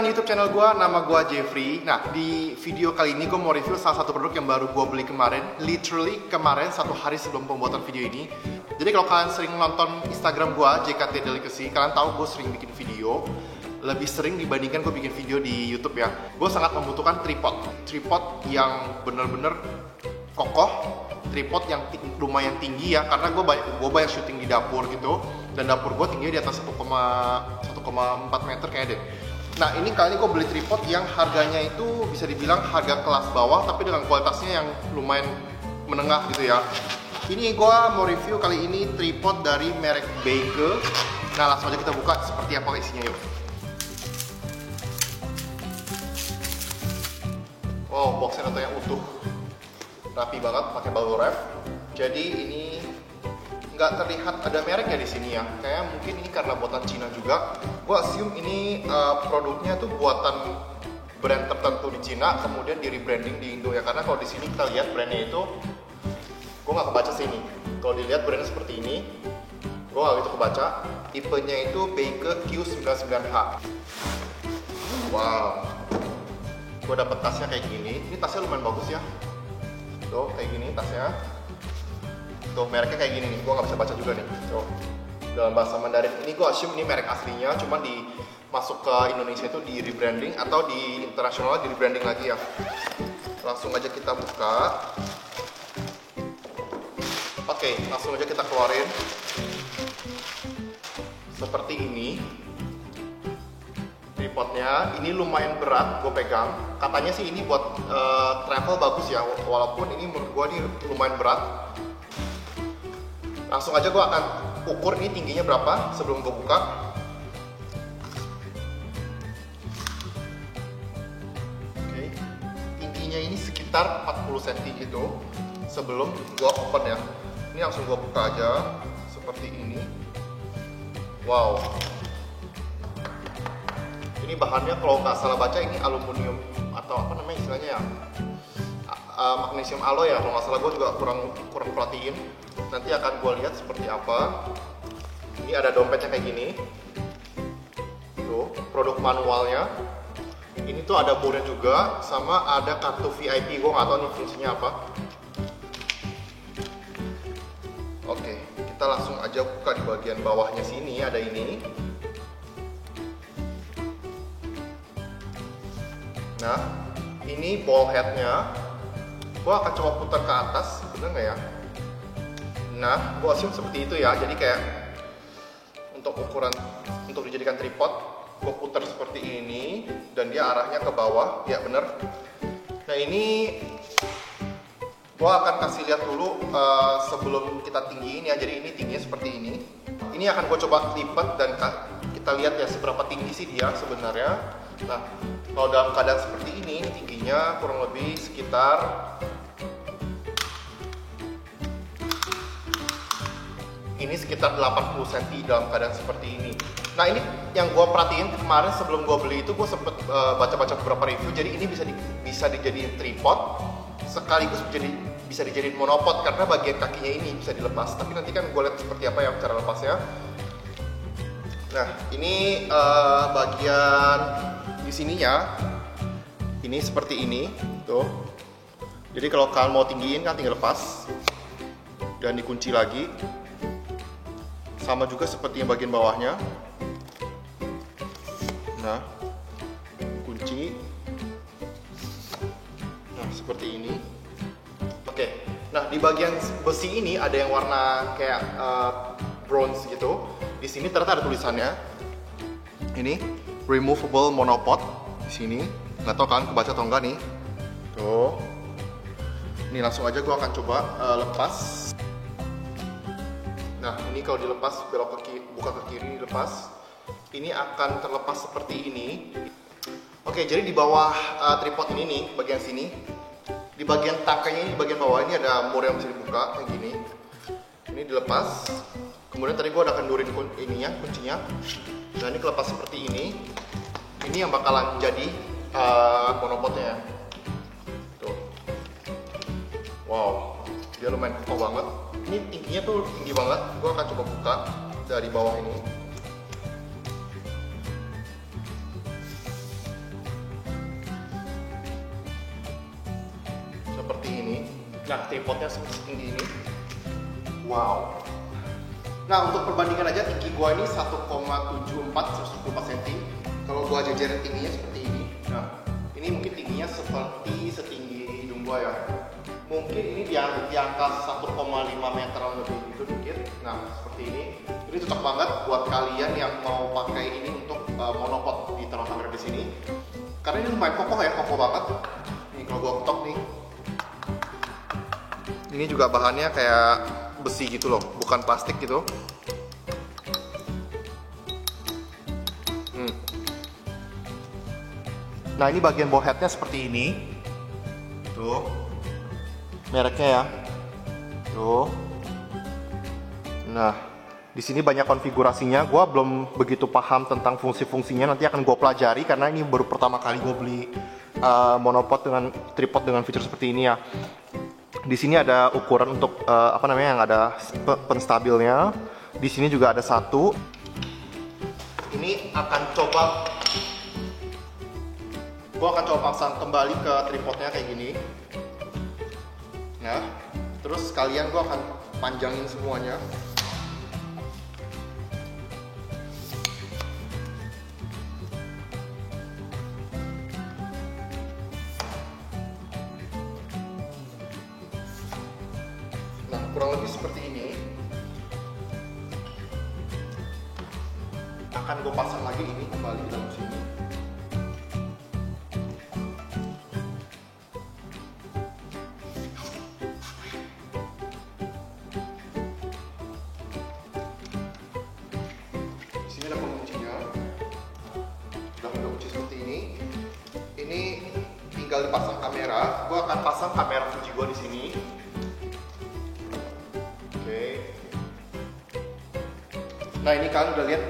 teman YouTube channel gue, nama gue Jeffrey. Nah, di video kali ini gue mau review salah satu produk yang baru gue beli kemarin. Literally kemarin, 1 hari sebelum pembuatan video ini. Jadi kalau kalian sering nonton Instagram gue, JKT Delicacy, kalian tahu gue sering bikin video. Lebih sering dibandingkan gue bikin video di YouTube ya. Gue sangat membutuhkan tripod yang bener-bener kokoh, tripod yang lumayan tinggi ya, karena gue banyak syuting di dapur gitu, dan dapur gue tingginya di atas 1,4 meter kayaknya deh. Nah, ini kali ini gue beli tripod yang harganya itu bisa dibilang harga kelas bawah, tapi dengan kualitasnya yang lumayan menengah gitu ya. Ini gue mau review kali ini tripod dari merek Beke. Nah, langsung aja kita buka seperti apa isinya yuk. Wow, boxnya datanya utuh, rapi banget, pakai bubble wrap. Jadi ini nggak terlihat ada mereknya di sini ya. Kayak mungkin ini karena buatan Cina juga. Gue assume ini produknya tuh buatan brand tertentu di Cina, kemudian di rebranding di Indo ya. Karena kalau di sini kita lihat brandnya itu, gue nggak kebaca sini. Kalau dilihat brandnya seperti ini, gue nggak gitu kebaca. Tipenya itu Beke Q99H. Wow. Gue dapet tasnya kayak gini. Ini tasnya lumayan bagus ya. Tuh, kayak gini tasnya. Tuh, mereknya kayak gini nih, gue nggak bisa baca juga nih. Tuh, dalam bahasa Mandarin. Ini gue assume ini merek aslinya, cuman masuk ke Indonesia itu di rebranding, atau di internasional di rebranding lagi ya. Langsung aja kita buka. Oke, langsung aja kita keluarin. Seperti ini. Tripodnya, ini lumayan berat gue pegang. Katanya sih ini buat travel bagus ya, walaupun ini menurut gue ini lumayan berat. Langsung aja gue akan ukur ini tingginya berapa sebelum gue buka. Oke, tingginya ini sekitar 40 cm gitu sebelum gue open ya. Ini langsung gue buka aja seperti ini. Wow. Ini bahannya kalau nggak salah baca ini aluminium atau apa namanya istilahnya ya, magnesium alloy ya kalau nggak salah. Gue juga kurang perhatiin. Nanti akan gue lihat seperti apa. Ini ada dompetnya kayak gini. Tuh, produk manualnya. Ini tuh ada bornya juga, sama ada kartu VIP. Gue nggak tahu nih fungsinya apa. Oke, kita langsung aja buka di bagian bawahnya sini. Ada ini. Nah, ini ball headnya. Gue akan coba putar ke atas, bener nggak ya? Nah, gue assume seperti itu ya. Jadi kayak untuk ukuran, untuk dijadikan tripod, gue putar seperti ini dan dia arahnya ke bawah. Ya bener. Nah, ini gue akan kasih lihat dulu sebelum kita tinggiin ya. Jadi ini tingginya seperti ini. Ini akan gue coba lipat dan kita lihat ya seberapa tinggi sih dia sebenarnya. Nah, kalau dalam keadaan seperti ini tingginya kurang lebih sekitar sekitar 80 cm dalam keadaan seperti ini. Nah, ini yang gue perhatiin kemarin sebelum gue beli itu, gue sempet baca-baca beberapa review. Jadi ini bisa dijadiin tripod sekaligus bisa dijadiin monopod karena bagian kakinya ini bisa dilepas. Tapi nanti kan gue lihat seperti apa ya cara lepasnya. Nah, ini bagian di sininya ini seperti ini tuh. Jadi kalau kalian mau tinggiin kan tinggal lepas dan dikunci lagi. Sama juga seperti yang bagian bawahnya. Nah, kunci. Nah, seperti ini. Oke. Nah, di bagian besi ini ada yang warna kayak bronze gitu. Di sini ternyata ada tulisannya. Ini removable monopod di sini. Nggak tahu kalian kebaca atau enggak nih. Tuh. Ini langsung aja gue akan coba lepas. Nah, ini kalau dilepas belok ke kiri, buka ke kiri, dilepas. Ini akan terlepas seperti ini. Oke, jadi di bawah tripod ini nih, bagian sini, di bagian tangkainya, di bagian bawah ini ada mur yang bisa dibuka kayak gini. Ini dilepas. Kemudian tadi gue udah kendurin kuncinya. Nah, ini kelepas seperti ini. Ini yang bakalan jadi monopodnya. Tuh. Wow, dia lumayan kokoh banget. Ini tingginya tuh tinggi banget. Gue akan coba buka dari bawah ini. Nah, tripodnya setinggi ini. Wow. Nah, untuk perbandingan aja tinggi gua ini 1,74 cm. Kalau gua jajarin tingginya seperti ini. Nah, ini mungkin tingginya seperti setinggi hidung gua ya. Mungkin ini di angka 1,5 meter lebih gitu dikit. Nah, seperti ini. Ini cocok banget buat kalian yang mau pakai ini untuk monopod di taruh kamera di sini. Karena ini lumayan kokoh ya, kokoh banget. Nih kalau gua ketok nih. Ini juga bahannya kayak besi gitu loh, bukan plastik gitu. Nah, ini bagian ball headnya seperti ini. Tuh. Mereknya ya. Tuh. Nah, di sini banyak konfigurasinya. Gua belum begitu paham tentang fungsi-fungsinya. Nanti akan gue pelajari karena ini baru pertama kali gue beli monopod dengan tripod dengan fitur seperti ini ya. Di sini ada ukuran untuk yang ada penstabilnya. Di sini juga ada satu. Ini gua akan coba pasang kembali ke tripodnya kayak gini. Nah, terus sekalian gua akan panjangin semuanya. Nah, kurang lebih seperti ini. Akan gue pasang lagi ini kembali ke dalam sini. Di sini ada penguncinya. Udah kunci seperti ini. Ini tinggal dipasang kamera. Gue akan pasang kamera Fuji gue di sini. Nah, ini kalian udah lihat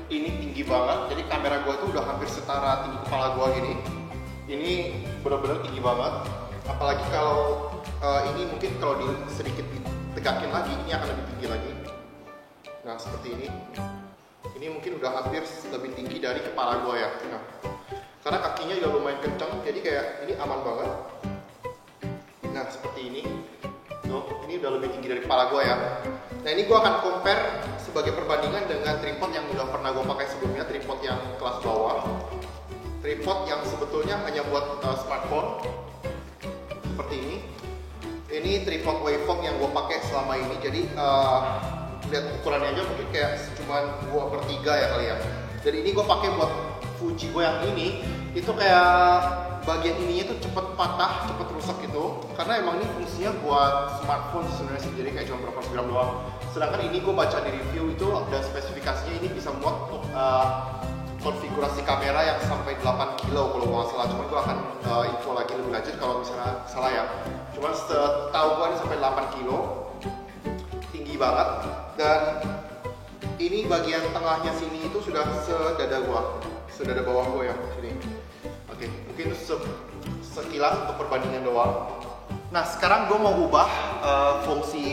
ini tinggi banget. Jadi kamera gua tuh udah hampir setara tinggi kepala gua gini. Ini benar-benar tinggi banget. Apalagi kalau ini mungkin kalau sedikit ditegakin lagi, ini akan lebih tinggi lagi. Nah, seperti ini. Ini mungkin udah hampir lebih tinggi dari kepala gua ya. Nah, karena kakinya juga lumayan kencang, jadi kayak ini aman banget. Nah, seperti ini. Tuh, ini udah lebih tinggi dari kepala gua ya. Nah, ini gue akan compare sebagai perbandingan dengan tripod yang udah pernah gue pakai sebelumnya, tripod yang kelas bawah, tripod yang sebetulnya hanya buat smartphone seperti ini. Ini tripod waveform yang gue pakai selama ini. Jadi lihat ukurannya aja mungkin kayak cuma 2/3 ya kali ya. Jadi ini gue pakai buat Fuji gue yang ini, itu kayak bagian ininya tuh cepet patah, cepet rusak gitu. Karena emang ini fungsinya buat smartphone sebenarnya sih, jadi kayak cuma berapa gram doang. Sedangkan ini gue baca di review itu dan spesifikasinya ini bisa muat untuk konfigurasi kamera yang sampai 8 kilo kalau nggak salah. Cuman gue akan info lagi lebih lanjut kalau misalnya salah ya. Cuman setahu gue ini sampai 8 kilo, tinggi banget. Dan ini bagian tengahnya sini itu sudah sedada bawah gue ya sini. Oke, mungkin sekilas untuk perbandingan doang. Nah, sekarang gue mau ubah fungsi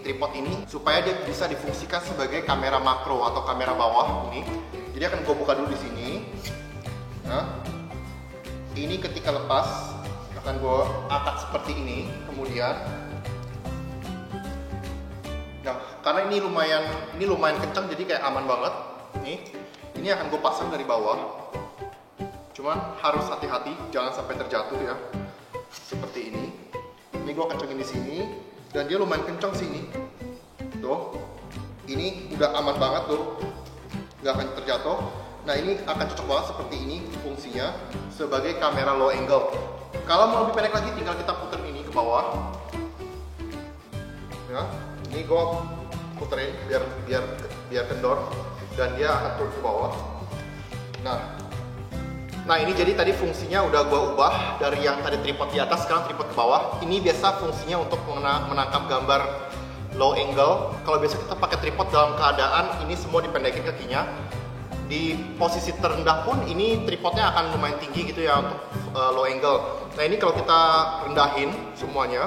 tripod ini supaya dia bisa difungsikan sebagai kamera makro atau kamera bawah ini. Jadi akan gue buka dulu di sini. Nah, ini ketika lepas akan gue angkat seperti ini. Kemudian, nah karena ini lumayan kencang, jadi kayak aman banget. Nih, ini akan gue pasang dari bawah. Cuman harus hati-hati, jangan sampai terjatuh ya. Seperti ini. Ini gue kencengin di sini dan dia lumayan kencang sini. Tuh. Ini udah aman banget tuh. Nggak akan terjatuh. Nah, ini akan cocok banget seperti ini fungsinya sebagai kamera low angle. Kalau mau lebih pendek lagi tinggal kita puter ini ke bawah. Ya, ini gue puterin biar kendor dan dia akan turun ke bawah. Nah ini jadi tadi fungsinya udah gue ubah dari yang tadi tripod di atas, sekarang tripod ke bawah. Ini biasa fungsinya untuk menangkap gambar low angle. Kalau biasa kita pakai tripod dalam keadaan ini semua dipendekin kakinya. Di posisi terendah pun ini tripodnya akan lumayan tinggi gitu ya untuk low angle. Nah ini kalau kita rendahin semuanya,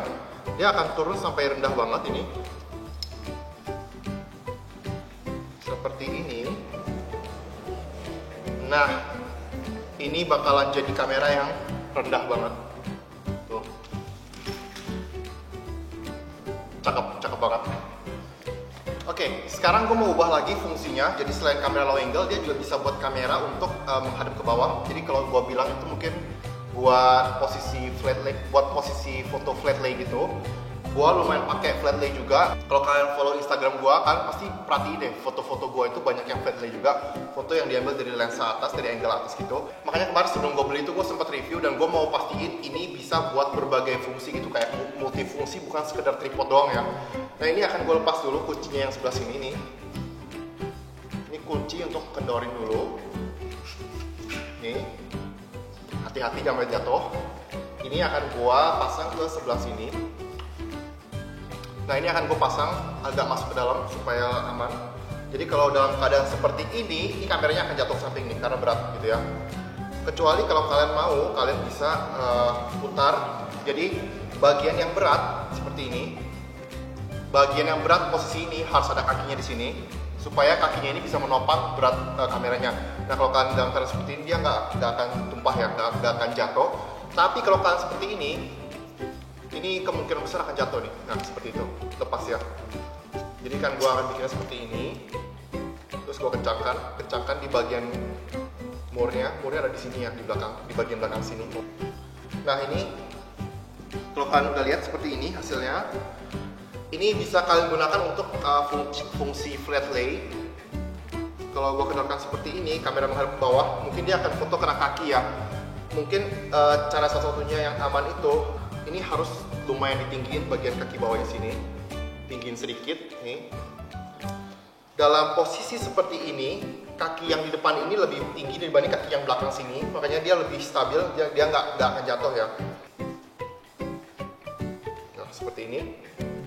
dia akan turun sampai rendah banget ini. Seperti ini. Nah, ini bakalan jadi kamera yang rendah banget. Tuh. cakep banget. Oke, sekarang gue mau ubah lagi fungsinya. Jadi selain kamera low angle, dia juga bisa buat kamera untuk menghadap ke bawah. Jadi kalau gue bilang itu mungkin buat posisi flat lay, buat posisi foto flat lay gitu. Gue lumayan pakai flat lay juga. Kalau kalian follow Instagram gue kan pasti perhatiin deh, foto-foto gue itu banyak yang flat lay juga. Foto yang diambil dari lensa atas, dari angle atas gitu. Makanya kemarin sebelum gue beli itu gue sempat review dan gue mau pastiin ini bisa buat berbagai fungsi gitu, kayak multifungsi, bukan sekedar tripod doang ya. Nah ini akan gue lepas dulu kuncinya yang sebelah sini nih. Ini kunci untuk kendorin dulu. Nih, hati-hati jangan jatuh. Ini akan gue pasang ke sebelah sini. Nah ini akan gue pasang agak masuk ke dalam supaya aman. Jadi kalau dalam keadaan seperti ini kameranya akan jatuh ke samping nih karena berat gitu ya. Kecuali kalau kalian mau, kalian bisa putar. Jadi bagian yang berat seperti ini. Bagian yang berat posisi ini harus ada kakinya di sini supaya kakinya ini bisa menopang berat kameranya. Nah kalau kalian dalam keadaan seperti ini dia nggak akan tumpah ya, nggak akan jatuh. Tapi kalau kalian seperti ini kemungkinan besar akan jatuh nih. Nah seperti itu, lepas ya. Jadi kan gua akan bikinnya seperti ini. Terus gua kencangkan di bagian murnya ada di sini ya, di belakang, di bagian belakang sini. Nah ini kalau kalian udah lihat seperti ini hasilnya. Ini bisa kalian gunakan untuk fungsi flat lay. Kalau gue kendorkan seperti ini, kamera menghadap ke bawah, mungkin dia akan foto kena kaki ya. Mungkin cara satu-satunya yang aman itu, ini harus lumayan ditinggiin bagian kaki bawahnya sini. Tinggiin sedikit, nih. Dalam posisi seperti ini, kaki yang di depan ini lebih tinggi dibanding kaki yang belakang sini. Makanya dia lebih stabil, dia nggak akan jatuh ya. Nah, seperti ini.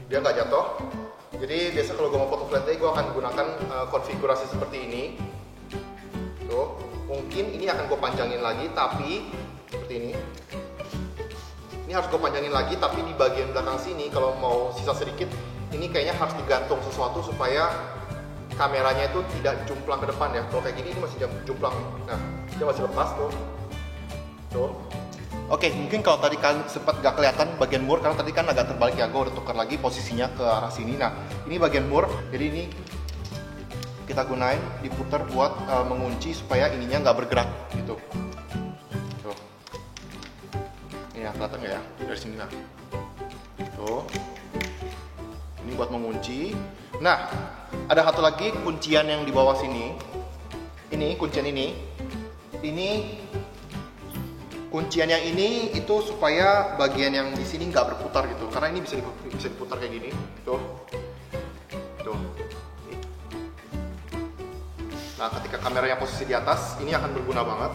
Dia nggak jatuh. Jadi biasa kalau gue mau foto flat lay, gue akan gunakan konfigurasi seperti ini. Tuh, mungkin ini akan gue panjangin lagi, tapi seperti ini. Ini harus gue panjangin lagi, tapi di bagian belakang sini kalau mau sisa sedikit, ini kayaknya harus digantung sesuatu supaya kameranya itu tidak jumplang ke depan ya. Kalau kayak gini ini masih jumplang. Nah, dia masih lepas tuh. Tuh. Oke, mungkin kalau tadi kalian sempat gak kelihatan bagian mur, karena tadi kan agak terbalik ya, gue udah tukar lagi posisinya ke arah sini. Nah, ini bagian mur, jadi ini kita gunain diputar buat mengunci supaya ininya nggak bergerak gitu. Tuh, ini ya, kelihatan nggak ya dari sini nah. Tuh, ini buat mengunci. Nah, ada satu lagi kuncian yang di bawah sini. Ini kuncian ini. Kuncian yang ini itu supaya bagian yang di sini nggak berputar gitu, karena ini bisa diputar kayak gini, tuh. Nah, ketika kameranya posisi di atas, ini akan berguna banget,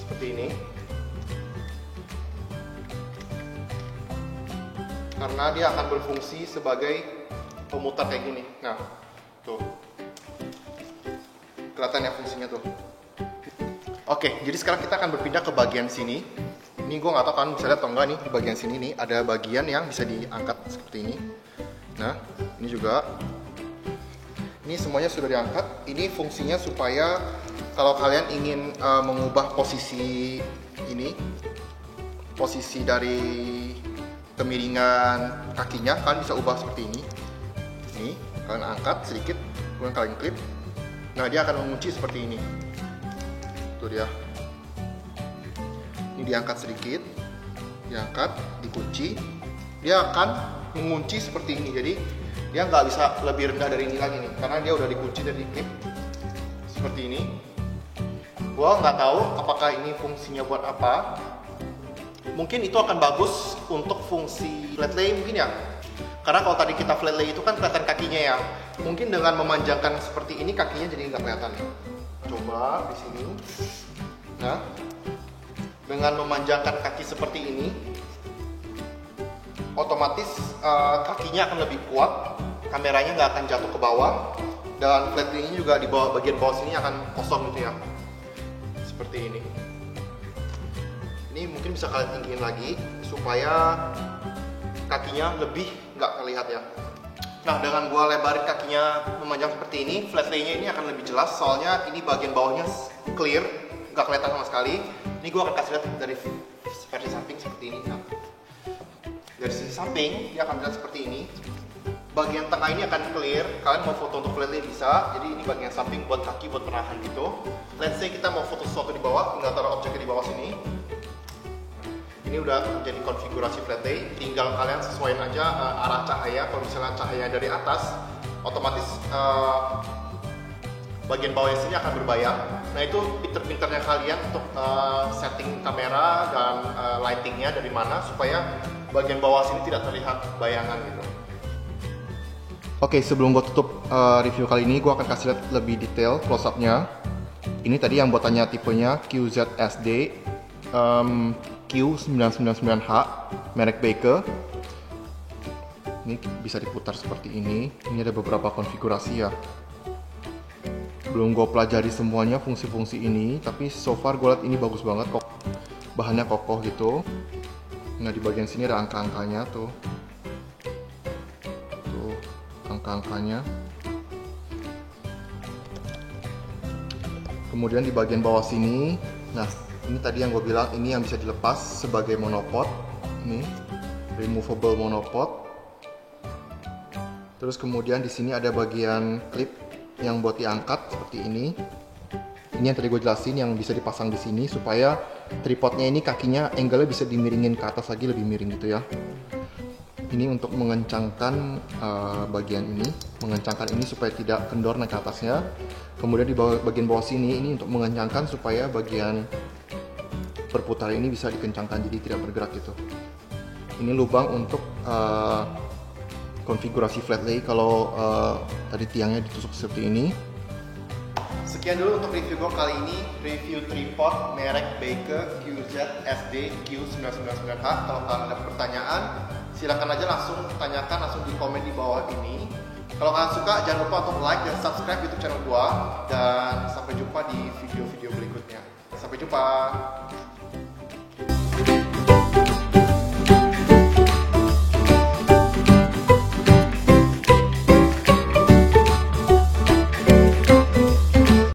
seperti ini, karena dia akan berfungsi sebagai pemutar kayak gini. Nah, tuh, kelihatan ya fungsinya tuh. Oke, jadi sekarang kita akan berpindah ke bagian sini. Ini gue nggak tahu kan bisa lihat atau enggak nih, di bagian sini nih ada bagian yang bisa diangkat seperti ini. Nah, ini juga. Ini semuanya sudah diangkat. Ini fungsinya supaya kalau kalian ingin mengubah posisi ini, posisi dari kemiringan kakinya, kalian bisa ubah seperti ini. Ini, kalian angkat sedikit, kemudian kalian klip. Nah, dia akan mengunci seperti ini. Tuh dia, ini diangkat sedikit, diangkat, dikunci, dia akan mengunci seperti ini. Jadi dia nggak bisa lebih rendah dari ini lagi nih, karena dia udah dikunci dan diklip seperti ini. Gua nggak tahu apakah ini fungsinya buat apa. Mungkin itu akan bagus untuk fungsi flat lay mungkin ya, karena kalau tadi kita flat lay itu kan kelihatan kakinya ya. Mungkin dengan memanjangkan seperti ini kakinya jadi nggak kelihatan. Coba di sini. Nah, dengan memanjangkan kaki seperti ini, otomatis kakinya akan lebih kuat, kameranya nggak akan jatuh ke bawah, dan flat lay ini juga di bawah, bagian bawah sini akan kosong gitu ya, seperti ini. Ini mungkin bisa kalian tinggiin lagi supaya kakinya lebih nggak terlihat ya. Nah, dengan gua lebarin kakinya memanjang seperti ini, flat lay-nya ini akan lebih jelas, soalnya ini bagian bawahnya clear, nggak kelihatan sama sekali. Ini gua akan kasih lihat dari versi samping seperti ini. Nah, Dari sisi samping dia akan terlihat seperti ini. Bagian tengah ini akan clear. Kalian mau foto untuk flat lay bisa. Jadi ini bagian samping buat kaki, buat penahan gitu. Let's say kita mau foto sesuatu di bawah, tinggal taruh objeknya di bawah sini. Ini udah menjadi konfigurasi flat lay. Tinggal kalian sesuaiin aja arah cahaya. Kalau misalnya cahaya dari atas, otomatis bagian bawahnya sini akan berbayang. Nah itu pinter-pinternya kalian untuk setting kamera dan lightingnya dari mana supaya bagian bawah sini tidak terlihat bayangan gitu. Oke, sebelum gue tutup review kali ini, gue akan kasih lihat lebih detail close-up-nya. Ini tadi yang buatannya tipenya QZSD Q999H merek Baker. Ini bisa diputar seperti ini. Ini ada beberapa konfigurasi ya. Belum gue pelajari semuanya fungsi-fungsi ini, tapi so far gue lihat ini bagus banget kok. Bahannya kokoh gitu. Nah di bagian sini ada angka-angkanya tuh. Angka-angkanya. Kemudian di bagian bawah sini, nah ini tadi yang gue bilang, ini yang bisa dilepas sebagai monopod. Ini removable monopod. Terus kemudian di sini ada bagian klip yang buat diangkat seperti ini. Ini yang tadi gue jelasin, yang bisa dipasang di sini supaya tripodnya ini kakinya angle-nya bisa dimiringin ke atas lagi, lebih miring gitu ya. Ini untuk mengencangkan bagian ini, mengencangkan ini supaya tidak kendor naik ke atasnya. Kemudian di bagian bawah sini ini untuk mengencangkan supaya bagian berputar ini bisa dikencangkan jadi tidak bergerak gitu. Ini lubang untuk konfigurasi flat lay kalau tadi tiangnya ditusuk seperti ini. Sekian dulu untuk review gue kali ini, review tripod merek Baker QZSD Q999H. Kalau kalian ada pertanyaan, silakan aja langsung tanyakan langsung di komen di bawah ini. Kalau kalian suka, jangan lupa untuk like dan subscribe YouTube channel gua. Dan sampai jumpa di video-video berikutnya. Sampai jumpa.